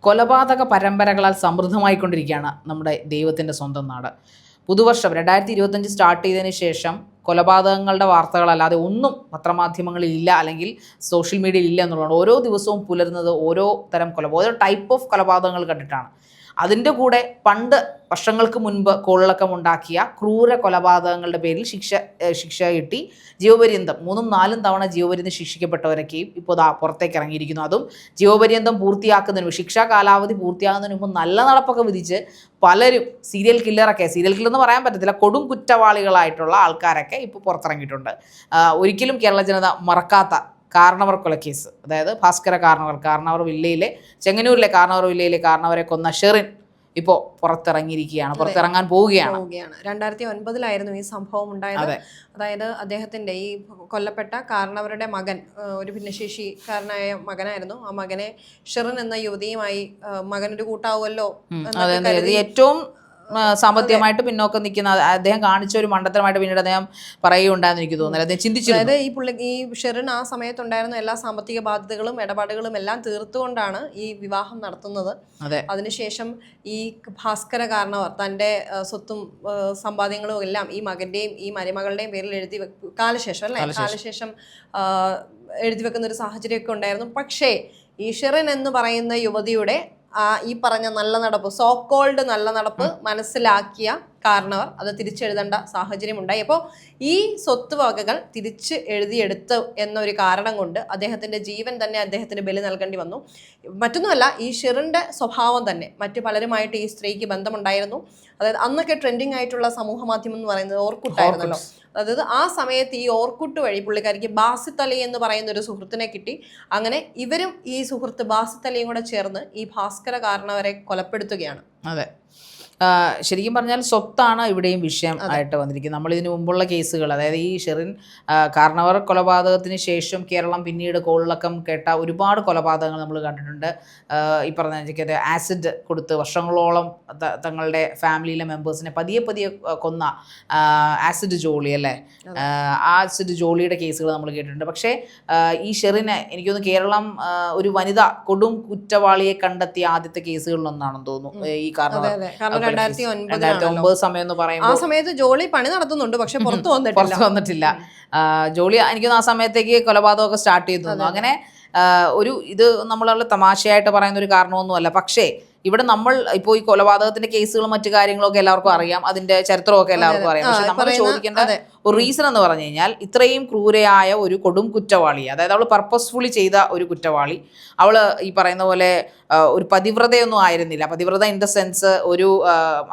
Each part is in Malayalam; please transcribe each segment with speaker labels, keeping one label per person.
Speaker 1: കൊലപാതക പരമ്പരകളാൽ സമൃദ്ധമായിക്കൊണ്ടിരിക്കുകയാണ് നമ്മുടെ ദൈവത്തിൻ്റെ സ്വന്തം നാട്. പുതുവർഷം 2025 സ്റ്റാർട്ട് ചെയ്തതിന് ശേഷം കൊലപാതകങ്ങളുടെ വാർത്തകളല്ലാതെ ഒന്നും പത്രമാധ്യമങ്ങളിൽ ഇല്ല, അല്ലെങ്കിൽ സോഷ്യൽ മീഡിയയിൽ ഇല്ല എന്നുള്ളതാണ്. ഓരോ ദിവസവും പുലരുന്നത് ഓരോ തരം ഓരോ ടൈപ്പ് ഓഫ് കൊലപാതകങ്ങൾ കണ്ടിട്ടാണ്. അതിൻ്റെ കൂടെ പണ്ട് വർഷങ്ങൾക്ക് മുൻപ് കോളിളക്കമുണ്ടാക്കിയ ക്രൂര കൊലപാതകങ്ങളുടെ പേരിൽ ശിക്ഷ കിട്ടി ജീവപര്യന്തം 3-4 തവണ ജീവപര്യന്തം ശിക്ഷിക്കപ്പെട്ടവരൊക്കെയും ഇപ്പോൾ പുറത്തേക്ക് ഇറങ്ങിയിരിക്കുന്നു. അതും ജീവപര്യന്തം പൂർത്തിയാക്കുന്നതിന് മുമ്പ്, ശിക്ഷാ കാലാവധി പൂർത്തിയാകുന്നതിന് മുമ്പ് നല്ല നടപ്പൊക്കെ വിധിച്ച് പലരും സീരിയൽ കില്ലർ എന്ന് പറയാൻ പറ്റത്തില്ല, കൊടും കുറ്റവാളികളായിട്ടുള്ള ആൾക്കാരൊക്കെ ഇപ്പോൾ പുറത്തിറങ്ങിയിട്ടുണ്ട്. ഒരിക്കലും കേരള ജനത മറക്കാത്ത കാർണവർ കൊലക്കേസ്, അതായത് ഭാസ്കര കാർണവർ വില്ലയിലെ, ചെങ്ങന്നൂരിലെ കാർണവർ വില്ലയിലെ കാർണവരെ കൊന്ന ഷെറിൻ ഇപ്പോൾ പുറത്തിറങ്ങാൻ പോവുകയാണ്.
Speaker 2: 2009 ഈ സംഭവം ഉണ്ടായത്. അതായത് അദ്ദേഹത്തിന്റെ ഈ കൊല്ലപ്പെട്ട കാരണവരുടെ മകൻ ഒരു ഭിന്നശേഷിക്കാരനായ മകനായിരുന്നു. ആ മകനെ ഷെറിൻ എന്ന യുവതിയുമായി മകനൊരു കൂട്ടാവുമല്ലോ,
Speaker 1: ഏറ്റവും സാമ്പത്തികമായിട്ട് പിന്നോക്കം നിൽക്കുന്ന അദ്ദേഹം കാണിച്ച ഒരു മണ്ടത്തരമായിട്ട് പിന്നീട് അദ്ദേഹം പറയുകയുണ്ടായെന്ന് എനിക്ക് തോന്നുന്നില്ല. അദ്ദേഹം ചിന്തിച്ചു,
Speaker 2: അതായത് ഈ ഷെറിൻ ആ സമയത്തുണ്ടായിരുന്ന എല്ലാ സാമ്പത്തിക ബാധ്യതകളും ഇടപാടുകളും എല്ലാം തീർത്തുകൊണ്ടാണ് ഈ വിവാഹം നടത്തുന്നത്. അതിനുശേഷം ഈ ഭാസ്കര കാരണവർ തൻ്റെ സ്വത്തും സമ്പാദ്യങ്ങളും എല്ലാം ഈ മകന്റെയും ഈ മരുമകളുടെയും പേരിൽ കാലശേഷം എഴുതി വെക്കുന്ന ഒരു സാഹചര്യമൊക്കെ ഉണ്ടായിരുന്നു. പക്ഷേ ഈ ഷെറിൻ എന്ന് പറയുന്ന യുവതിയുടെ ഈ പറഞ്ഞ നല്ല നടപ്പ്, സോ കോൾഡ് നല്ല നടപ്പ് മനസ്സിലാക്കിയ കാരണവർ അത് തിരിച്ചെഴുതേണ്ട സാഹചര്യം ഉണ്ടായി. അപ്പോൾ ഈ സ്വത്ത് വകകൾ തിരിച്ച് എഴുതിയെടുത്ത് എന്നൊരു കാരണം കൊണ്ട് അദ്ദേഹത്തിന്റെ ജീവൻ തന്നെ അദ്ദേഹത്തിന് ബലി നൽകേണ്ടി വന്നു. മറ്റൊന്നുമല്ല, ഈ ഷെറിന്റെ സ്വഭാവം തന്നെ മറ്റു പലരുമായിട്ട് ഈ സ്ത്രീക്ക് ബന്ധമുണ്ടായിരുന്നു. അതായത് അന്നൊക്കെ ട്രെൻഡിങ് ആയിട്ടുള്ള സമൂഹ മാധ്യമം എന്ന് പറയുന്നത് ഓർക്കുട്ടായിരുന്നല്ലോ. അതായത് ആ സമയത്ത് ഈ ഓർക്കുട്ട് വഴി പുള്ളിക്കാരിക്ക് ബാസിത്ത് അലി എന്ന് പറയുന്ന ഒരു സുഹൃത്തിനെ കിട്ടി. അങ്ങനെ ഇവരും ഈ സുഹൃത്ത് ബാസിത്ത് അലിയും കൂടെ ചേർന്ന് ഈ ഭാസ്കര കാരണവരെ കൊലപ്പെടുത്തുകയാണ്.
Speaker 1: അതെ, ശരിക്കും പറഞ്ഞാൽ സ്വത്താണ് ഇവിടെയും വിഷയം ആയിട്ട് വന്നിരിക്കുന്നത്. നമ്മളിതിനു മുമ്പുള്ള കേസുകൾ, അതായത് ഈ ഷെറിൻ കാർണവർ കൊലപാതകത്തിന് ശേഷം കേരളം പിന്നീട് കോളിളക്കം കേട്ട ഒരുപാട് കൊലപാതകങ്ങൾ നമ്മൾ കണ്ടിട്ടുണ്ട്. ഈ പറഞ്ഞ ആസിഡ് കൊടുത്ത് വർഷങ്ങളോളം തങ്ങളുടെ ഫാമിലിയിലെ മെമ്പേഴ്സിനെ പതിയെ കൊന്ന ആസിഡ് ജോളി അല്ലേ, ആസിഡ് ജോളിയുടെ കേസുകൾ നമ്മൾ കേട്ടിട്ടുണ്ട്. പക്ഷേ ഈ ഷെറിനെ എനിക്കൊന്ന് കേരളം ഒരു വനിത കൊടും കുറ്റവാളിയെ കണ്ടെത്തിയ ആദ്യത്തെ കേസുകളിലൊന്നാണെന്ന് തോന്നുന്നു ഈ കാർണവർ. 2009 സമയം എന്ന് പറയുമ്പോൾ
Speaker 2: ആ സമയത്ത് ജോളി പണി നടത്തുന്നുണ്ട്, പക്ഷെ പുറത്തു വന്നിട്ടില്ല.
Speaker 1: ജോളി എനിക്കൊന്ന് ആ സമയത്തേക്ക് കൊലപാതകമൊക്കെ സ്റ്റാർട്ട് ചെയ്തു. അങ്ങനെ ഇത് നമ്മളുള്ള തമാശയായിട്ട് പറയുന്ന ഒരു കാരണമൊന്നുമല്ല. പക്ഷേ ഇവിടെ നമ്മൾ ഇപ്പോൾ ഈ കൊലപാതകത്തിന്റെ കേസുകളും മറ്റു കാര്യങ്ങളൊക്കെ എല്ലാവർക്കും അറിയാം, അതിന്റെ ചരിത്രമൊക്കെ എല്ലാവർക്കും അറിയാം. പക്ഷെ നമ്മൾ ചോദിക്കേണ്ട ഒരു റീസൺ എന്ന് പറഞ്ഞു കഴിഞ്ഞാൽ, ഇത്രയും ക്രൂരയായ ഒരു കൊടും കുറ്റവാളി, അതായത് അവൾ പർപ്പസ്ഫുള്ളി ചെയ്ത ഒരു കുറ്റവാളി, അവൾ ഈ പറയുന്ന പോലെ ഒരു പതിവ്രതയൊന്നും ആയിരുന്നില്ല. പതിവ്രത ഇൻ ദ സെൻസ് ഒരു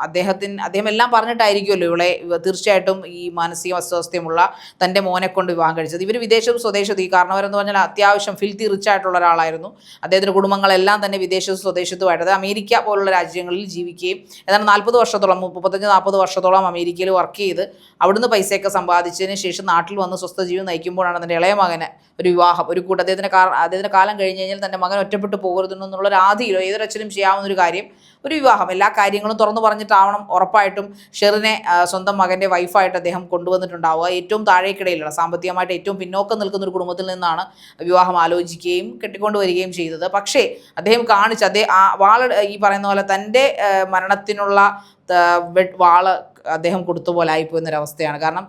Speaker 1: അദ്ദേഹം എല്ലാം പറഞ്ഞിട്ടായിരിക്കുമല്ലോ ഇവളെ തീർച്ചയായിട്ടും ഈ മാനസിക അസ്വസ്ഥയുമുള്ള തൻ്റെ മോനെ കൊണ്ട് വിവാഹം കഴിച്ചത്. ഇവർ വിദേശവും സ്വദേശത്തും, ഈ കാരണവരെന്ന് പറഞ്ഞാൽ അത്യാവശ്യം ഫിൽത്തി റിച്ച് ആയിട്ടുള്ള ഒരാളായിരുന്നു. അദ്ദേഹത്തിൻ്റെ കുടുംബങ്ങളെല്ലാം തന്നെ വിദേശവും സ്വദേശത്തുമായിട്ട് അമേരിക്ക പോലുള്ള രാജ്യങ്ങളിൽ ജീവിക്കുകയും ഏതാണ്ട് 40 വർഷത്തോളം 35-40 വർഷത്തോളം അമേരിക്കയിൽ വർക്ക് ചെയ്ത് അവിടുന്ന് പൈസയൊക്കെ സമ്പാദിച്ചതിന് ശേഷം നാട്ടിൽ വന്ന് സ്വസ്ഥ ജീവിതം നയിക്കുമ്പോഴാണ് തൻ്റെ ഇളയ മകന് ഒരു വിവാഹം, ഒരു അദ്ദേഹത്തിന് കാലം കഴിഞ്ഞ് കഴിഞ്ഞാൽ തൻ്റെ മകൻ ഒറ്റപ്പെട്ടു പോകരുതെന്നുള്ള ഒരു ആധിയിലോ ഏതൊരച്ഛനും ചെയ്യാവുന്ന ഒരു കാര്യം, ഒരു വിവാഹം. എല്ലാ കാര്യങ്ങളും തുറന്നു പറഞ്ഞിട്ടാവണം ഉറപ്പായിട്ടും ഷെറിനെ സ്വന്തം മകൻ്റെ വൈഫായിട്ട് അദ്ദേഹം കൊണ്ടുവന്നിട്ടുണ്ടാവുക. ഏറ്റവും താഴേക്കിടയിലുള്ള, സാമ്പത്തികമായിട്ട് ഏറ്റവും പിന്നോക്കം നിൽക്കുന്ന ഒരു കുടുംബത്തിൽ നിന്നാണ് വിവാഹം ആലോചിക്കുകയും കെട്ടിക്കൊണ്ടുവരികയും ചെയ്തത്. പക്ഷേ അദ്ദേഹം ഈ പറയുന്ന പോലെ തൻ്റെ മരണത്തിനുള്ള വാള് അദ്ദേഹം കൊടുത്ത പോലെ ആയിപ്പോ എന്നൊരവസ്ഥയാണ്. കാരണം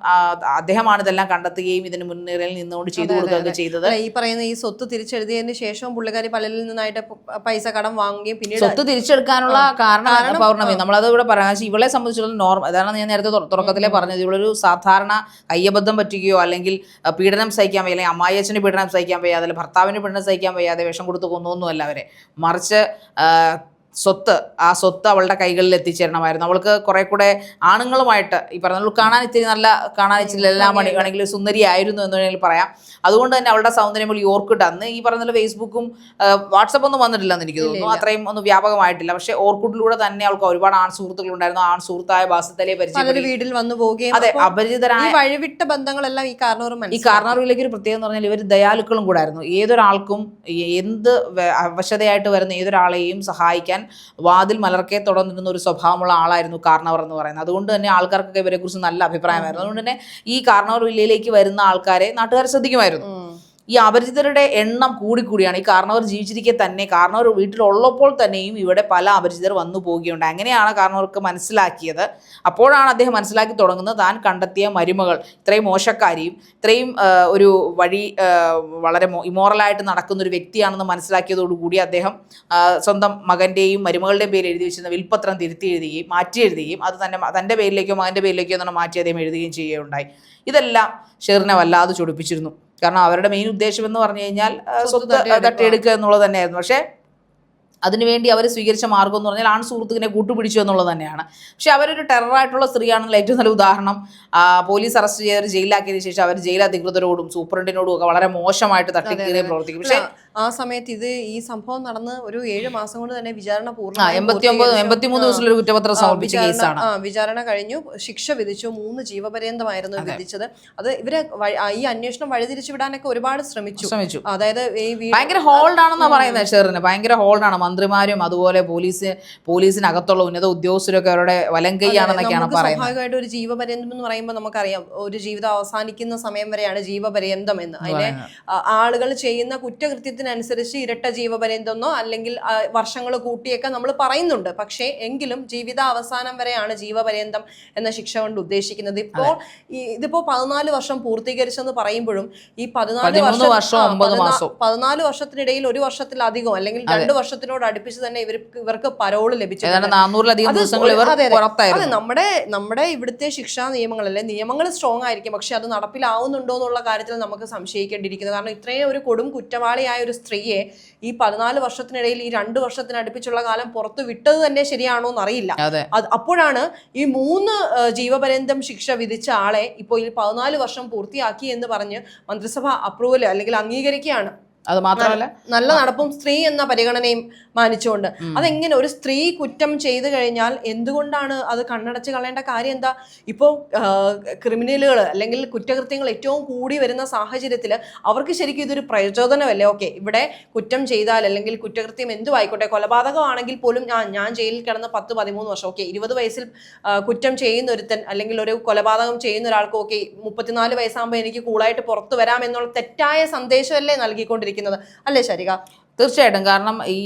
Speaker 1: അദ്ദേഹമാണ് ഇതെല്ലാം കണ്ടെത്തുകയും ഇതിന് മുൻനിരയിൽ നിന്നുകൊണ്ട് ചെയ്തു കൊടുക്കുകയൊക്കെ ചെയ്തത്.
Speaker 2: ഈ പറയുന്ന ഈ സ്വത്ത് തിരിച്ചെഴുതിയതിന് ശേഷം പുള്ളിക്കാരി പലരിൽ നിന്നായിട്ട് പൈസ കടം വാങ്ങുകയും പിന്നീട്
Speaker 1: സ്വത്ത് തിരിച്ചെടുക്കാനുള്ള കാരണം പൗർണമി നമ്മളത് ഇവിടെ പറയാം. ഇവളെ സംബന്ധിച്ചുള്ള നോർമൽ, അതാണ് ഞാൻ നേരത്തെ തുടക്കത്തിലേ പറഞ്ഞത്, ഇവളൊരു സാധാരണ കയ്യബദ്ധം പറ്റുകയോ അല്ലെങ്കിൽ പീഡനം സഹിക്കാൻ വയ്യ, അല്ലെങ്കിൽ അമ്മായിയച്ഛന് പീഡനം സഹിക്കാൻ വയ്യാതെ, അല്ലെങ്കിൽ ഭർത്താവിന് പീഡനം സഹിക്കാൻ വയ്യാതെ വിഷം കൊടുത്ത് കൊന്നൊന്നുമല്ല അവരെ. മറിച്ച് ആ സ്വത്ത് അവളുടെ കൈകളിൽ എത്തിച്ചേരണമായിരുന്നു. അവൾക്ക് കുറെ കൂടെ ആണുങ്ങളുമായിട്ട് ഈ പറഞ്ഞ കാണാൻ ഇച്ചിരി എല്ലാം വേണമെങ്കിൽ സുന്ദരിയായിരുന്നു എന്ന് വേണമെങ്കിൽ പറയാം. അതുകൊണ്ട് തന്നെ അവളുടെ സൗന്ദര്യം ഓർക്കിട്ട് അന്ന് ഈ പറഞ്ഞ ഫേസ്ബുക്കും വാട്സപ്പ് ഒന്നും വന്നിട്ടില്ലെന്ന് എനിക്ക് തോന്നുന്നു, അത്രയും ഒന്നും വ്യാപകമായിട്ടില്ല. പക്ഷെ ഓർക്കിട്ടിലൂടെ തന്നെ അവൾക്ക് ഒരുപാട് ആൺ സുഹൃത്തുക്കളുണ്ടായിരുന്നു. ആൺ സുഹൃത്തായ ബാസിത്ത് അലിയെ പരിചയം
Speaker 2: വീട്ടിൽ വന്നു പോവുകയും,
Speaker 1: അതെ, അപരിചിതരായ
Speaker 2: വഴിവിട്ട ബന്ധങ്ങളെല്ലാം ഈ
Speaker 1: കാർണവറിലേക്ക് ഒരു പ്രത്യേകം എന്ന് പറഞ്ഞാൽ ഇവർ ദയാലുക്കളും കൂടായിരുന്നു. ഏതൊരാൾക്കും എന്ത് അവശതയായിട്ട് വരുന്ന ഏതൊരാളെയും സഹായിക്കാൻ വാതിൽ മലർക്കെ തുടർന്നിരുന്ന ഒരു സ്വഭാവമുള്ള ആളായിരുന്നു കാർണവർ എന്ന് പറയുന്നത്. അതുകൊണ്ട് തന്നെ ആൾക്കാർക്കൊക്കെ ഇവരെ കുറിച്ച് നല്ല അഭിപ്രായമായിരുന്നു. അതുകൊണ്ട് തന്നെ ഈ കാർണവർ വില്ലയിലേക്ക് വരുന്ന ആൾക്കാരെ നാട്ടുകാർ ശ്രദ്ധിക്കുമായിരുന്നു. ഈ അപരിചിതരുടെ എണ്ണം കൂടിക്കൂടിയാണ്. ഈ കാരണവർ ജീവിച്ചിരിക്കെ തന്നെ, കാരണവർ വീട്ടിലുള്ളപ്പോൾ തന്നെയും ഇവിടെ പല അപരിചിതർ വന്നു പോവുകയുണ്ട്. അങ്ങനെയാണ് കാരണവർക്ക് മനസ്സിലാക്കിയത്. അപ്പോഴാണ് അദ്ദേഹം മനസ്സിലാക്കി തുടങ്ങുന്നത് താൻ കണ്ടെത്തിയ മരുമകൾ ഇത്രയും മോശക്കാരിയും ഇത്രയും ഒരു വഴി വളരെ ഇമോറലായിട്ട് നടക്കുന്ന ഒരു വ്യക്തിയാണെന്ന് മനസ്സിലാക്കിയതോടുകൂടി അദ്ദേഹം സ്വന്തം മകൻ്റെയും മരുമകളുടെയും പേര് എഴുതി വെച്ചിരുന്ന വിൽപ്പത്രം തിരുത്തി എഴുതുകയും മാറ്റി എഴുതുകയും അത് തൻ്റെ പേരിലേക്കോ മകൻ്റെ പേരിലേക്കോ എന്നാണ് മാറ്റി അദ്ദേഹം എഴുതുകയും ചെയ്യുകയുണ്ടായി. ഇതെല്ലാം ഷെറിനെ വല്ലാതെ ചൊടിപ്പിച്ചിരുന്നു. കാരണം അവരുടെ മെയിൻ ഉദ്ദേശം എന്ന് പറഞ്ഞു കഴിഞ്ഞാൽ സ്വത്ത് തട്ടിയെടുക്കുക എന്നുള്ളത് തന്നെയായിരുന്നു. പക്ഷേ അതിനുവേണ്ടി അവർ സ്വീകരിച്ച മാർഗം എന്ന് പറഞ്ഞാൽ ആൺ സുഹൃത്തുക്കിനെ കൂട്ടുപിടിച്ചു എന്നുള്ളത് തന്നെയാണ്. പക്ഷെ അവരൊരു ടെററായിട്ടുള്ള സ്ത്രീയാണെന്നുള്ള ഏറ്റവും നല്ല ഉദാഹരണം പോലീസ് അറസ്റ്റ് ചെയ്തവർ ജയിലിലാക്കിയതിനു ശേഷം അവർ ജയിൽ അധികൃതരോടും സൂപ്രണ്ടിനോടും ഒക്കെ വളരെ മോശമായിട്ട് തട്ടിക്കീറിയ പ്രവർത്തിക്കും. പക്ഷേ
Speaker 2: ആ സമയത്ത് ഈ സംഭവം നടന്ന് ഒരു 7 മാസം കൊണ്ട് തന്നെ വിചാരണ
Speaker 1: 83 ദിവസത്തിലൊരു കുറ്റപത്രം സമർപ്പിച്ച കേസാണ്.
Speaker 2: വിചാരണ കഴിഞ്ഞു, ശിക്ഷ വിധിച്ചു. 3 ജീവപര്യന്തമായിരുന്നു വിധിച്ചത്. അത് ഇവരെ ഈ അന്വേഷണം വഴിതിരിച്ചു വിടാനൊക്കെ ഒരുപാട് ശ്രമിച്ചു. അതായത്
Speaker 1: ഭയങ്കര ഹോൾഡ് ആണെന്നാണ് പറയുന്നത്. ഷെറിന് ഭയങ്കര ഹോൾഡാണ്. മന്ത്രിമാരും അതുപോലെ പോലീസിനകത്തുള്ള ഉന്നത ഉദ്യോഗസ്ഥരൊക്കെ അവരുടെ വലങ്കൈയാണെന്നൊക്കെയാണ് പറയുന്നത്.
Speaker 2: സ്വാഭാവികമായിട്ട് ഒരു ജീവപര്യന്തം എന്ന് പറയുമ്പോൾ നമുക്കറിയാം ഒരു ജീവിതം അവസാനിക്കുന്ന സമയം വരെയാണ് ജീവപര്യന്തം എന്ന്. അതിനെ ആളുകൾ ചെയ്യുന്ന കുറ്റകൃത്യത്തിനനുസരിച്ച് ഇരട്ട ജീവപര്യന്തമെന്നോ അല്ലെങ്കിൽ വർഷങ്ങൾ കൂട്ടിയൊക്കെ നമ്മൾ പറയുന്നുണ്ട്. പക്ഷേ എങ്കിലും ജീവിത അവസാനം വരെയാണ് ജീവപര്യന്തം എന്ന ശിക്ഷ കൊണ്ട് ഉദ്ദേശിക്കുന്നത്. ഇതിപ്പോ 14 വർഷം പൂർത്തീകരിച്ചെന്ന് പറയുമ്പോഴും ഈ 14 വർഷത്തിനിടയിൽ 1 വർഷത്തിലധികം അല്ലെങ്കിൽ 2 വർഷത്തിനോട് അടുപ്പിച്ച് തന്നെ ഇവർക്ക് പരോള് ലഭിച്ചിട്ടുണ്ട്. നമ്മുടെ ഇവിടുത്തെ ശിക്ഷാ നിയമങ്ങളല്ലേ, നിയമങ്ങൾ സ്ട്രോങ് ആയിരിക്കും, പക്ഷെ അത് നടപ്പിലാവുന്നുണ്ടോ എന്നുള്ള കാര്യത്തിൽ നമുക്ക് സംശയിക്കേണ്ടിയിരിക്കുന്നു. കാരണം ഇത്രയും ഒരു കൊടും കുറ്റവാളിയായ ഒരു സ്ത്രീയെ ഈ 14 വർഷത്തിനിടയിൽ ഈ 2 വർഷത്തിനടുപ്പിച്ചുള്ള കാലം പുറത്തു വിട്ടത് തന്നെ ശരിയാണോ എന്നറിയില്ല. അപ്പോഴാണ് ഈ 3 ജീവപര്യന്തം ശിക്ഷ വിധിച്ച ആളെ ഇപ്പോൾ ഈ 14 വർഷം പൂർത്തിയാക്കി എന്ന് പറഞ്ഞ് മന്ത്രിസഭ അപ്രൂവൽ അല്ലെങ്കിൽ അംഗീകരിക്കുകയാണ്.
Speaker 1: അത് മാത്രമല്ല
Speaker 2: നല്ല നടപ്പും സ്ത്രീ എന്ന പരിഗണനയും മാനിച്ചുകൊണ്ട്. അതെങ്ങനെ ഒരു സ്ത്രീ കുറ്റം ചെയ്തു കഴിഞ്ഞാൽ എന്തുകൊണ്ടാണ് അത് കണ്ണടച്ച് കളയേണ്ട കാര്യം എന്താ? ഇപ്പോൾ ക്രിമിനലുകൾ അല്ലെങ്കിൽ കുറ്റകൃത്യങ്ങൾ ഏറ്റവും കൂടി വരുന്ന സാഹചര്യത്തിൽ അവർക്ക് ശരിക്കും ഇതൊരു പ്രചോദനമല്ലേ? ഓക്കെ, ഇവിടെ കുറ്റം ചെയ്താൽ അല്ലെങ്കിൽ കുറ്റകൃത്യം എന്തും ആയിക്കോട്ടെ, കൊലപാതകമാണെങ്കിൽ പോലും ഞാൻ ജയിലിൽ കിടന്ന് 10-13 വർഷം, ഓക്കെ 20 വയസ്സിൽ കുറ്റം ചെയ്യുന്ന ഒരുത്തൻ അല്ലെങ്കിൽ ഒരു കൊലപാതകം ചെയ്യുന്ന ഒരാൾക്ക് ഓക്കെ 34 വയസ്സാകുമ്പോൾ എനിക്ക് കൂളായിട്ട് പുറത്തു വരാം എന്നുള്ള തെറ്റായ സന്ദേശമല്ലേ നൽകിക്കൊണ്ടിരിക്കുന്നത്, അല്ലേ ശരിക?
Speaker 1: തീർച്ചയായിട്ടും. കാരണം ഈ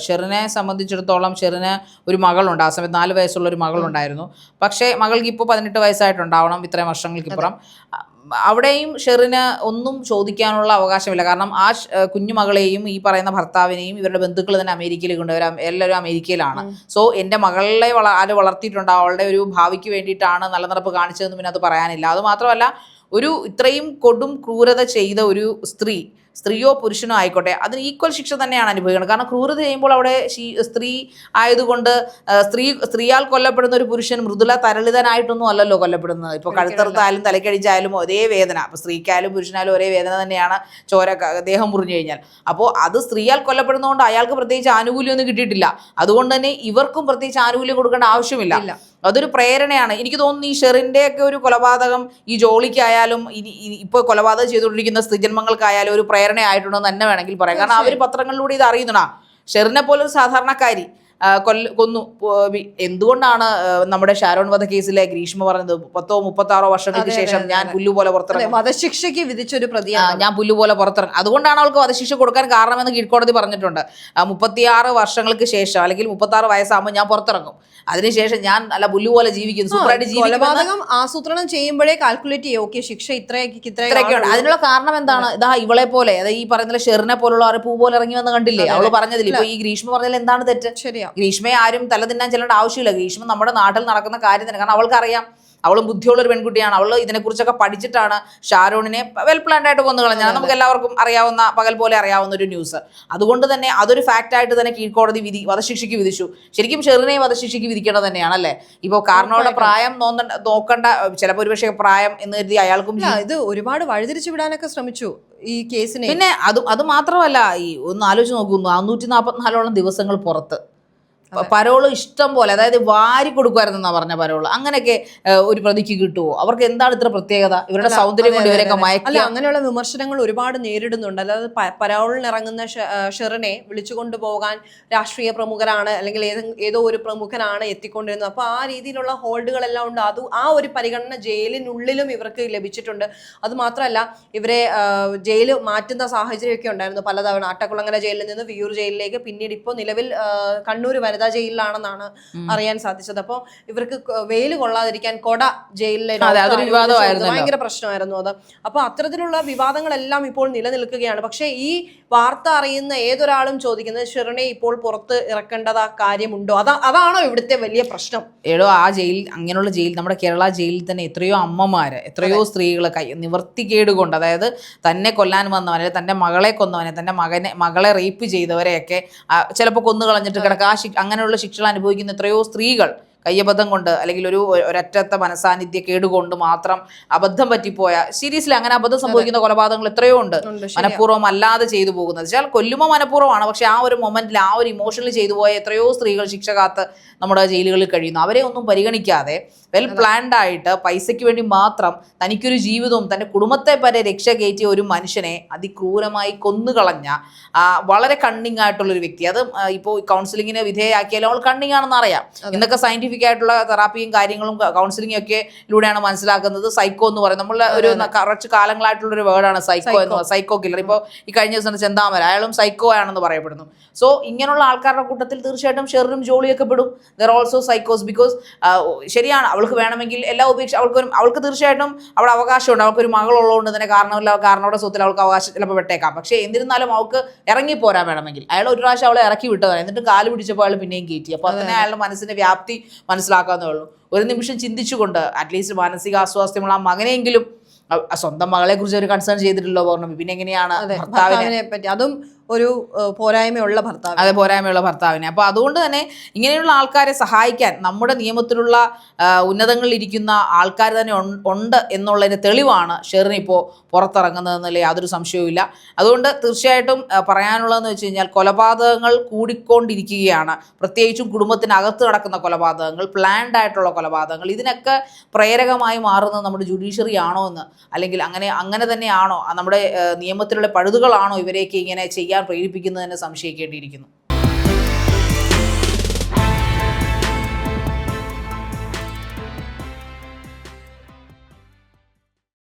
Speaker 1: ഷെറിനെ സംബന്ധിച്ചിടത്തോളം ഷെറിന് ഒരു മകളുണ്ട്. ആ സമയത്ത് 4 വയസ്സുള്ള ഒരു മകളുണ്ടായിരുന്നു. പക്ഷേ മകൾക്ക് ഇപ്പോൾ 18 വയസ്സായിട്ടുണ്ടാവണം ഇത്രയും വർഷങ്ങൾക്കിപ്പുറം. അവിടെയും ഷെറിന് ഒന്നും ചോദിക്കാനുള്ള അവകാശമില്ല. കാരണം ആ കുഞ്ഞുമകളെയും ഈ പറയുന്ന ഭർത്താവിനെയും ഇവരുടെ ബന്ധുക്കൾ തന്നെ അമേരിക്കയിൽ കൊണ്ടുവരാം, എല്ലാവരും അമേരിക്കയിലാണ്. സോ എൻ്റെ മകളെ ആര് വളർത്തിയിട്ടുണ്ട്, അവളുടെ ഒരു ഭാവിക്ക് വേണ്ടിയിട്ടാണ് നല്ല നടപ്പ് കാണിച്ചതെന്ന് പിന്നെ അത് പറയാനില്ല. അതുമാത്രമല്ല ഒരു ഇത്രയും കൊടും ക്രൂരത ചെയ്ത ഒരു സ്ത്രീയോ പുരുഷനോ ആയിക്കോട്ടെ അതിന് ഈക്വൽ ശിക്ഷ തന്നെയാണ് അനുഭവിക്കുന്നത്. കാരണം ക്രൂരത ചെയ്യുമ്പോൾ അവിടെ സ്ത്രീ ആയതുകൊണ്ട് സ്ത്രീയാൽ കൊല്ലപ്പെടുന്ന ഒരു പുരുഷൻ മൃദുല തരളിതനായിട്ടൊന്നും അല്ലല്ലോ കൊല്ലപ്പെടുന്നത്. ഇപ്പോൾ കഴുത്തറുത്തായാലും തലക്കടിച്ചായാലും ഒരേ വേദന, അപ്പോൾ സ്ത്രീക്കായാലും പുരുഷനായാലും ഒരേ വേദന തന്നെയാണ് ദേഹം മുറിഞ്ഞു കഴിഞ്ഞാൽ. അപ്പോൾ അത് സ്ത്രീയാൽ കൊല്ലപ്പെടുന്നതുകൊണ്ട് അയാൾക്ക് പ്രത്യേകിച്ച് ആനുകൂല്യമൊന്നും കിട്ടിയിട്ടില്ല. അതുകൊണ്ട് തന്നെ ഇവർക്കും പ്രത്യേകിച്ച് ആനുകൂല്യം കൊടുക്കേണ്ട ആവശ്യമില്ല. അതൊരു പ്രേരണയാണ്. എനിക്ക് തോന്നുന്നു ഈ ഷെറിൻ്റെയൊക്കെ ഒരു കൊലപാതകം ഈ ജോളിക്കായാലും ഇപ്പോൾ കൊലപാതകം ചെയ്തുകൊണ്ടിരിക്കുന്ന സ്ത്രീജന്മങ്ങൾക്കായാലും ഒരു പ്രേരണയായിട്ടുണ്ടെന്ന് തന്നെ വേണമെങ്കിൽ പറയാം. കാരണം അവർ പത്രങ്ങളിലൂടെ ഇത് അറിയുന്നതാ. ഷെറിനെ പോലൊരു സാധാരണക്കാരി കൊന്നു. എന്തുകൊണ്ടാണ് നമ്മുടെ ഷാരോൺ വധ കേസിലെ ഗ്രീഷ്മ പറഞ്ഞത് 10-36 വർഷങ്ങൾക്ക് ശേഷം ഞാൻ പുല്ലുപോലെ പുറത്തിറങ്ങും,
Speaker 2: വധശിക്ഷയ്ക്ക് വിധിച്ചൊരു പ്രതിയാണ്,
Speaker 1: ഞാൻ പുല്ലുപോലെ പുറത്തിറങ്ങും. അതുകൊണ്ടാണ് അവൾക്ക് വധശിക്ഷ കൊടുക്കാൻ കാരണമെന്ന് കീഴ്ക്കോടതി പറഞ്ഞിട്ടുണ്ട്. 36 വർഷങ്ങൾക്ക് ശേഷം അല്ലെങ്കിൽ 36 വയസ്സാകുമ്പോൾ ഞാൻ പുറത്തിറങ്ങും, അതിനുശേഷം ഞാൻ നല്ല പുല്ലുപോലെ ജീവിക്കുന്നു, സൂപ്പറായിട്ട് ജീവിക്കും.
Speaker 2: ആസൂത്രണം ചെയ്യുമ്പോഴേ കാൽക്കുലേറ്റ് ചെയ്യും, ഓക്കെ ശിക്ഷ ഇത്രയൊക്കെയുണ്ട്.
Speaker 1: അതിനുള്ള കാരണം എന്താണ്? ഇതാ ഇവളെ പോലെ, അതായത് ഈ പറയുന്ന ഷെറിനെ പോലുള്ള പൂ പോലെ ഇറങ്ങി വന്ന് കണ്ടില്ലേ അവള് പറഞ്ഞതിൽ. ഇപ്പൊ ഈ ഗ്രീഷ്മ പറഞ്ഞാൽ എന്താണ് തെറ്റ്?
Speaker 2: ശരിയാ,
Speaker 1: ഗ്രീഷ്മയെ ആരും തല തിന്നാൻ ചെല്ലേണ്ട ആവശ്യമില്ല. ഗ്രീഷ്മ നമ്മുടെ നാട്ടിൽ നടക്കുന്ന കാര്യം തന്നെ. കാരണം അവൾക്കറിയാം, അവളും ബുദ്ധിയുള്ള ഒരു പെൺകുട്ടിയാണ്. അവൾ ഇതിനെക്കുറിച്ചൊക്കെ പഠിച്ചിട്ടാണ് ഷാരോണിനെ വെൽ പ്ലാൻഡ് ആയിട്ട് കൊന്നു കളഞ്ഞാണ്. നമുക്ക് എല്ലാവർക്കും അറിയാവുന്ന, പകൽ പോലെ അറിയാവുന്ന ഒരു ന്യൂസ്. അതുകൊണ്ട് തന്നെ അതൊരു ഫാക്റ്റ് ആയിട്ട് തന്നെ കീഴ്ക്കോടതി വധശിക്ഷയ്ക്ക് വിധിച്ചു. ശരിക്കും ഷെറിനെ വധശിക്ഷയ്ക്ക് വിധിക്കേണ്ടത് തന്നെയാണല്ലേ. ഇപ്പോൾ കാരണവരുടെ പ്രായം നോക്കണ്ട, ചിലപ്പോൾ ഒരുപക്ഷെ പ്രായം എന്ന് കരുതി അയാൾക്കും
Speaker 2: ഇത് ഒരുപാട് വഴിതിരിച്ചു വിടാനൊക്കെ ശ്രമിച്ചു ഈ കേസിനെ.
Speaker 1: പിന്നെ അത് മാത്രമല്ല, ഈ ഒന്ന് ആലോചിച്ച് നോക്കുന്നു, 444 ദിവസങ്ങൾ പുറത്ത്. പരോള് ഇഷ്ടം പോലെ, അതായത് വാരി കൊടുക്കുമായിരുന്നെന്നാ പറഞ്ഞ പരോള്. അങ്ങനെയൊക്കെ ഒരു പ്രതിക്ക് കിട്ടുമോ? അവർക്ക് എന്താണ് ഇത്ര പ്രത്യേകത? ഇവരുടെ സൗന്ദര്യം കൊണ്ട് ഇവരൊക്കെ മയക്കി.
Speaker 2: അങ്ങനെയുള്ള വിമർശനങ്ങൾ ഒരുപാട് നേരിടുന്നുണ്ട്. അതായത് പരോളിനിറങ്ങുന്ന ഷെറിനെ വിളിച്ചുകൊണ്ട് പോകാൻ രാഷ്ട്രീയ പ്രമുഖരാണ് അല്ലെങ്കിൽ ഏതോ ഒരു പ്രമുഖനാണ് എത്തിക്കൊണ്ടിരുന്നത്. അപ്പൊ ആ രീതിയിലുള്ള ഹോൾഡുകളെല്ലാം ഉണ്ട്. അത് ആ ഒരു പരിഗണന ജയിലിനുള്ളിലും ഇവർക്ക് ലഭിച്ചിട്ടുണ്ട്. അത് മാത്രമല്ല, ഇവരെ ജയില് മാറ്റുന്ന സാഹചര്യമൊക്കെ ഉണ്ടായിരുന്നു പലതവണ. അട്ടക്കുളങ്ങര ജയിലിൽ നിന്ന് വിയൂർ ജയിലിലേക്ക്, പിന്നീട് ഇപ്പോൾ നിലവിൽ കണ്ണൂർ വനിതാ ജയിലിലാണെന്നാണ് അറിയാൻ സാധിച്ചത്. അപ്പോൾ ഇവർക്ക് വെയിൽ കൊള്ളാതിരിക്കാൻ കൊട ജയിലിലെ ഭയങ്കര പ്രശ്നമായിരുന്നു അത്. അപ്പൊ അത്തരത്തിലുള്ള വിവാദങ്ങളെല്ലാം ഇപ്പോൾ നിലനിൽക്കുകയാണ്. പക്ഷെ ഈ വാർത്ത അറിയുന്ന ഏതൊരാളും ചോദിക്കുന്നത് ഷെറിനെ ഇപ്പോൾ പുറത്ത് ഇറക്കേണ്ടത് കാര്യമുണ്ടോ? അതാണോ ഇവിടുത്തെ വലിയ പ്രശ്നം?
Speaker 1: ആ ജയിൽ, അങ്ങനെയുള്ള ജയിൽ, നമ്മുടെ കേരള ജയിലിൽ തന്നെ എത്രയോ അമ്മമാര്, എത്രയോ സ്ത്രീകൾ നിവർത്തിക്കേട് കൊണ്ട്, അതായത് തന്നെ കൊല്ലാൻ വന്നവനെ, തൻ്റെ മകളെ കൊന്നവനെ, തൻ്റെ മകളെ റേപ്പ് ചെയ്തവരെയൊക്കെ ചിലപ്പോൾ കൊന്നു കളഞ്ഞിട്ട് കിടക്കുക. അങ്ങനെയുള്ള ശിക്ഷകൾ അനുഭവിക്കുന്ന എത്രയോ സ്ത്രീകൾ കയ്യബദ്ധം കൊണ്ട് അല്ലെങ്കിൽ ഒരറ്റത്തെ മനസാന്നിധ്യ കേടുകൊണ്ട് മാത്രം അബദ്ധം പറ്റിപ്പോയ, സീരിയസ്ലി അങ്ങനെ അബദ്ധം സംഭവിക്കുന്ന കൊലപാതകങ്ങൾ എത്രയോ ഉണ്ട്. മനഃപൂർവ്വം അല്ലാതെ ചെയ്തു പോകുന്നത് വെച്ചാൽ കൊല്ലുമ്പോൾ മനഃപൂർവ്വമാണ്, പക്ഷെ ആ ഒരു മൊമെന്റിൽ ആ ഒരു ഇമോഷനിൽ ചെയ്തു പോയ എത്രയോ സ്ത്രീകൾ ശിക്ഷ കാത്ത് നമ്മുടെ ജയിലുകളിൽ കഴിയുന്നു. അവരെ ഒന്നും പരിഗണിക്കാതെ വെൽ പ്ലാൻഡ് ആയിട്ട് പൈസയ്ക്ക് വേണ്ടി മാത്രം തനിക്കൊരു ജീവിതവും തൻ്റെ കുടുംബത്തെ വരെ രക്ഷ കയറ്റിയ ഒരു മനുഷ്യനെ അതിക്രൂരമായി കൊന്നുകളഞ്ഞ വളരെ കണ്ണിങ് ആയിട്ടുള്ളൊരു വ്യക്തി. അത് ഇപ്പോൾ കൗൺസിലിങ്ങിന് വിധേയമാക്കിയാലും അവൾ കണ്ണിങ് ആണെന്ന് അറിയാം. ഇന്നൊക്കെ സയന്റിഫിക് ആയിട്ടുള്ള തെറാപ്പിയും കാര്യങ്ങളും കൗൺസിലിംഗ് ഒക്കെ ലൂടെയാണ് മനസ്സിലാക്കുന്നത്. സൈക്കോ എന്ന് പറയുന്നത് നമ്മൾ ഒരു കുറച്ച് കാലങ്ങളായിട്ടുള്ള ഒരു വേർഡാണ് സൈക്കോ എന്ന്, സൈക്കോ കില്ലർ. ഇപ്പോൾ ഈ കഴിഞ്ഞ ദിവസം ചെന്താമര, അയാളും സൈക്കോ ആണെന്ന് പറയപ്പെടുന്നു. സോ ഇങ്ങനെയുള്ള ആൾക്കാരുടെ കൂട്ടത്തിൽ തീർച്ചയായിട്ടും ഷെറിനും ജോളിയൊക്കെ പെടും. There also സൈക്കോസ്. ബിക്കോസ് ശരിയാണ്, അവൾക്ക് വേണമെങ്കിൽ എല്ലാം ഉപേക്ഷ, അവൾക്ക് തീർച്ചയായിട്ടും അവിടെ അവകാശമുണ്ട്. അവൾക്കൊരു മകളുള്ളതുകൊണ്ട് തന്നെ കാരണവരുടെ സ്വത്തിൽ അവൾക്ക് അവകാശം ചിലപ്പോൾ വിട്ടേക്കാം. പക്ഷേ എന്നിരുന്നാലും അവൾക്ക് ഇറങ്ങിപ്പോരാൻ വേണമെങ്കിൽ അയാൾ ഒരു പ്രാവശ്യം അവളെ ഇറക്കി വിട്ടതാണ്, എന്നിട്ട് കാല് പിടിച്ചപ്പോൾ അയാൾ പിന്നെയും കയറ്റി. അപ്പോൾ അതിനെ അയാളുടെ മനസ്സിന്റെ വ്യാപ്തി മനസ്സിലാക്കാവുന്നേ ഉള്ളൂ. ഒരു നിമിഷം ചിന്തിച്ചുകൊണ്ട് അറ്റ്ലീസ്റ്റ് മാനസിക അസ്വാസ്ഥ്യമുള്ള ആ മകനെങ്കിലും, സ്വന്തം മകളെ കുറിച്ച് ഒരു കൺസേൺ ചെയ്തിട്ടുള്ളൂ പൗർണമി. പിന്നെ എങ്ങനെയാണ് ഭർത്താവിനെ പറ്റി? അതും ഒരു പോരായ്മയുള്ള ഭർത്താവ്. അതെ, പോരായ്മയുള്ള ഭർത്താവിനെ. അപ്പോൾ അതുകൊണ്ട് തന്നെ ഇങ്ങനെയുള്ള ആൾക്കാരെ സഹായിക്കാൻ നമ്മുടെ നിയമത്തിലുള്ള ഉന്നതങ്ങളിൽ ഇരിക്കുന്ന ആൾക്കാർ തന്നെ ഉണ്ട് എന്നുള്ളതിന് തെളിവാണ് ഷെറിൻ ഇപ്പോൾ പുറത്തിറങ്ങുന്നതെന്നല്ലേ യാതൊരു സംശയവുമില്ല. അതുകൊണ്ട് തീർച്ചയായിട്ടും പറയാനുള്ളതെന്ന് വെച്ച് കഴിഞ്ഞാൽ കൊലപാതകങ്ങൾ കൂടിക്കൊണ്ടിരിക്കുകയാണ്. പ്രത്യേകിച്ചും കുടുംബത്തിനകത്ത് നടക്കുന്ന കൊലപാതകങ്ങൾ, പ്ലാൻഡ് ആയിട്ടുള്ള കൊലപാതകങ്ങൾ, ഇതിനൊക്കെ പ്രേരകമായി മാറുന്നത് നമ്മുടെ ജുഡീഷ്യറി ആണോ എന്ന്, അല്ലെങ്കിൽ അങ്ങനെ തന്നെയാണോ നമ്മുടെ നിയമത്തിലുള്ള പഴുതുകളാണോ ഇവരെയൊക്കെ ഇങ്ങനെ ചെയ്യാൻ പ്രേരിപ്പിക്കുന്നതിന് സംശയിക്കേണ്ടിയിരിക്കുന്നു.